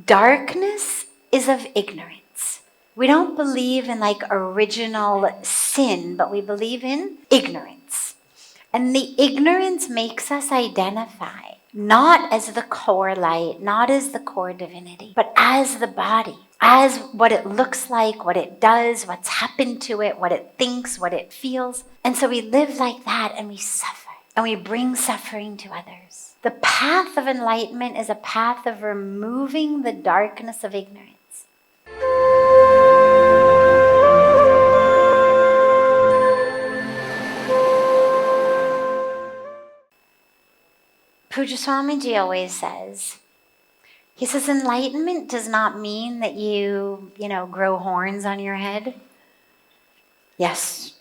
Darkness is of ignorance. We don't believe in like original sin, but we believe in ignorance. And the ignorance makes us identify not as the core light, not as the core divinity, but as the body, as what it looks like, what it does, what's happened to it, what it thinks, what it feels. And so we live like that and we suffer and we bring suffering to others. The path of enlightenment is a path of removing the darkness of ignorance. Puja Swamiji always says, he says, enlightenment does not mean that you grow horns on your head. Yes,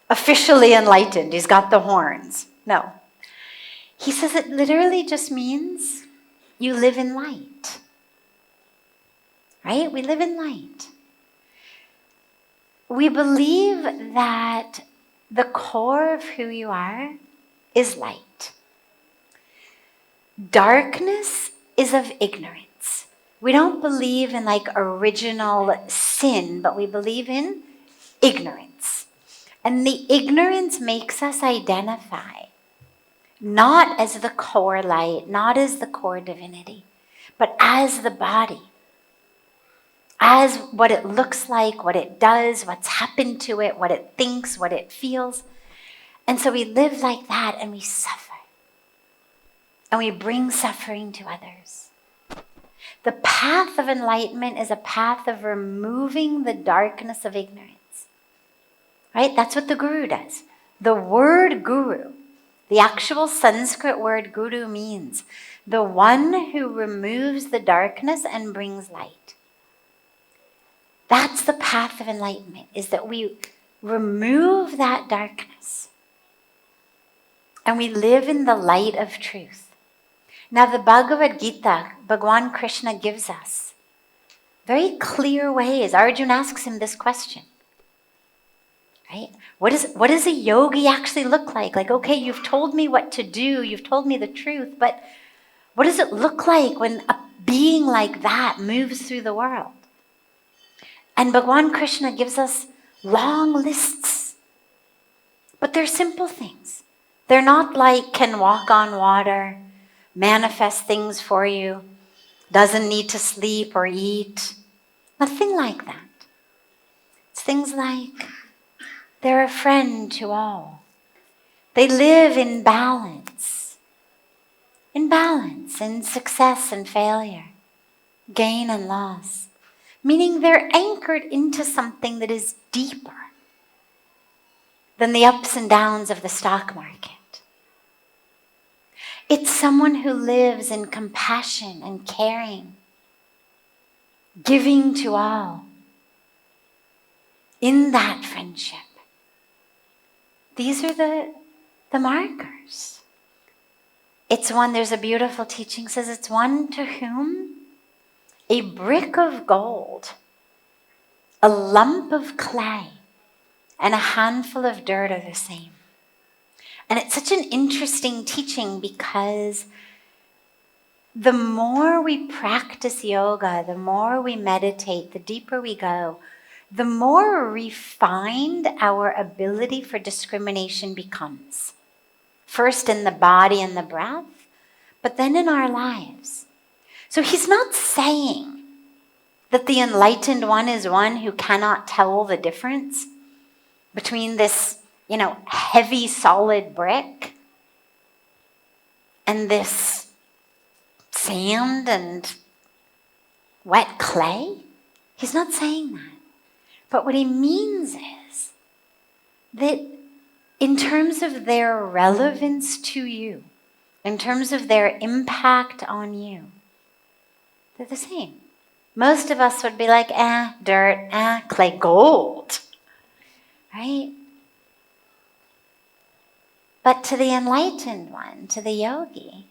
officially enlightened, he's got the horns. No. He says it literally just means you live in light. Right? We live in light. We believe that the core of who you are is light. Darkness is of ignorance. We don't believe in like original sin, but we believe in ignorance. And the ignorance makes us identify not as the core light, not as the core divinity, but as the body, as what it looks like, what it does, what's happened to it, what it thinks, what it feels. And so we live like that and we suffer. And we bring suffering to others. The path of enlightenment is a path of removing the darkness of ignorance. Right? That's what the guru does. The word guru, the actual Sanskrit word guru, means the one who removes the darkness and brings light. That's the path of enlightenment, is that we remove that darkness and we live in the light of truth. Now the Bhagavad Gita, Bhagwan Krishna gives us very clear ways. Arjuna asks him this question. Right? What does a yogi actually look like? Like, okay, you've told me what to do, you've told me the truth, but what does it look like when a being like that moves through the world? And Bhagwan Krishna gives us long lists, but they're simple things. They're not like can walk on water, manifest things for you, doesn't need to sleep or eat. Nothing like that. It's things like they're a friend to all. They live in balance, in success and failure, gain and loss, meaning they're anchored into something that is deeper than the ups and downs of the stock market. It's someone who lives in compassion and caring, giving to all. In that friendship. These are the markers. It's one, there's a beautiful teaching, says it's one to whom a brick of gold, a lump of clay, and a handful of dirt are the same. And it's such an interesting teaching because the more we practice yoga, the more we meditate, the deeper we go, the more refined our ability for discrimination becomes. First in the body and the breath, but then in our lives. So he's not saying that the enlightened one is one who cannot tell the difference between this, heavy solid brick and this sand and wet clay. He's not saying that. But what he means is that in terms of their relevance to you, in terms of their impact on you, they're the same. Most of us would be like, dirt, clay, gold, right? But to the enlightened one, to the yogi,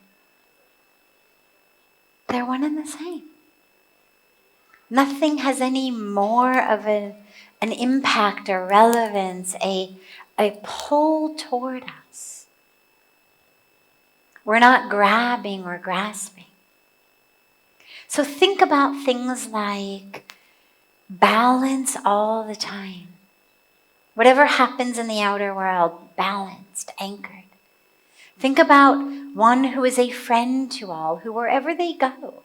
they're one and the same. Nothing has any more of an impact or relevance, a pull toward us. We're not grabbing or grasping. So think about things like balance all the time. Whatever happens in the outer world, balanced, anchored. Think about one who is a friend to all, who wherever they go,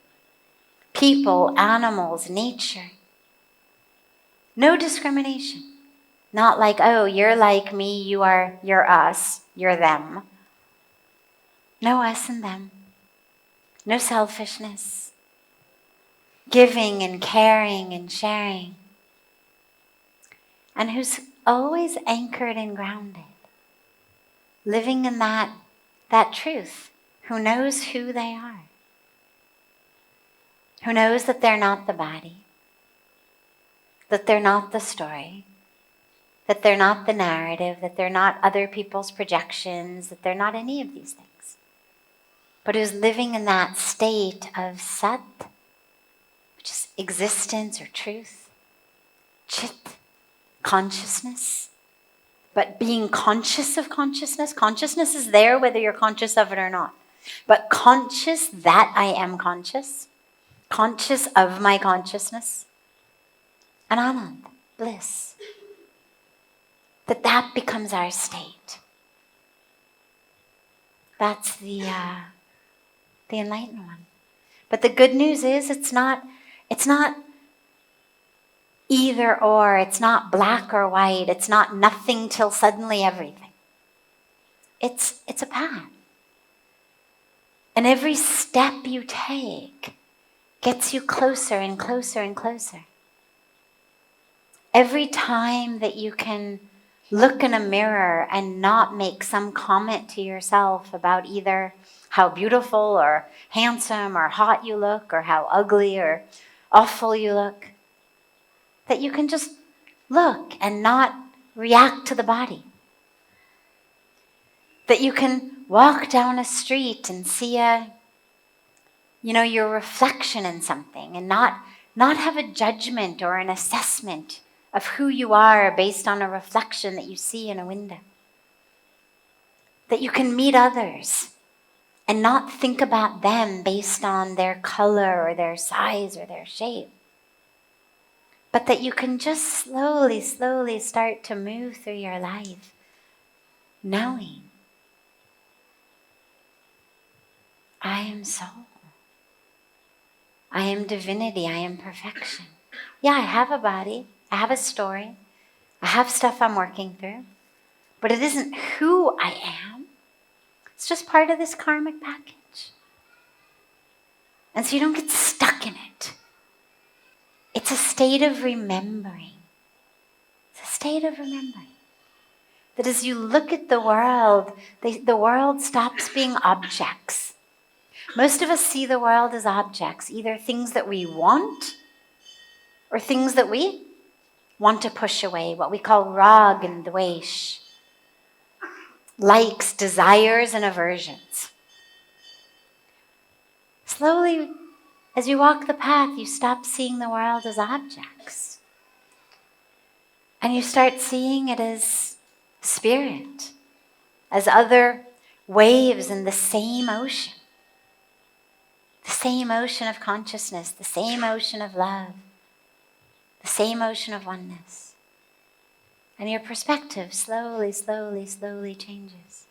people, animals, nature, no discrimination. Not like, oh, you're like me, you're us, you're them. No us and them. No selfishness. Giving and caring and sharing. And who's always anchored and grounded. Living in that truth. Who knows who they are. Who knows that they're not the body. That they're not the story. That they're not the narrative. That they're not other people's projections. That they're not any of these things. But who's living in that state of Sat, which is existence or truth, Chit, consciousness, but being conscious of consciousness. Consciousness is there whether you're conscious of it or not. But conscious that I am conscious of my consciousness, and Anand, bliss. That becomes our state. That's the enlightened one. But the good news is it's not either or, it's not black or white, it's not nothing till suddenly everything. It's a path. And every step you take gets you closer and closer and closer. Every time that you can look in a mirror and not make some comment to yourself about either how beautiful or handsome or hot you look or how ugly or awful you look, that you can just look and not react to the body. That you can walk down a street and see your reflection in something and not have a judgment or an assessment of who you are based on a reflection that you see in a window. That you can meet others and not think about them based on their color or their size or their shape. But that you can just slowly, slowly start to move through your life, knowing I am soul. I am divinity. I am perfection. Yeah, I have a body. I have a story. I have stuff I'm working through. But it isn't who I am. It's just part of this karmic package. And so you don't get stuck in it. It's a state of remembering. It's a state of remembering. That as you look at the world stops being objects. Most of us see the world as objects, either things that we want or things that we want to push away, what we call rag and dvesh. Likes, desires, and aversions. Slowly, as you walk the path, you stop seeing the world as objects. And you start seeing it as spirit, as other waves in the same ocean. The same ocean of consciousness, the same ocean of love, the same ocean of oneness. And your perspective slowly, slowly, slowly changes.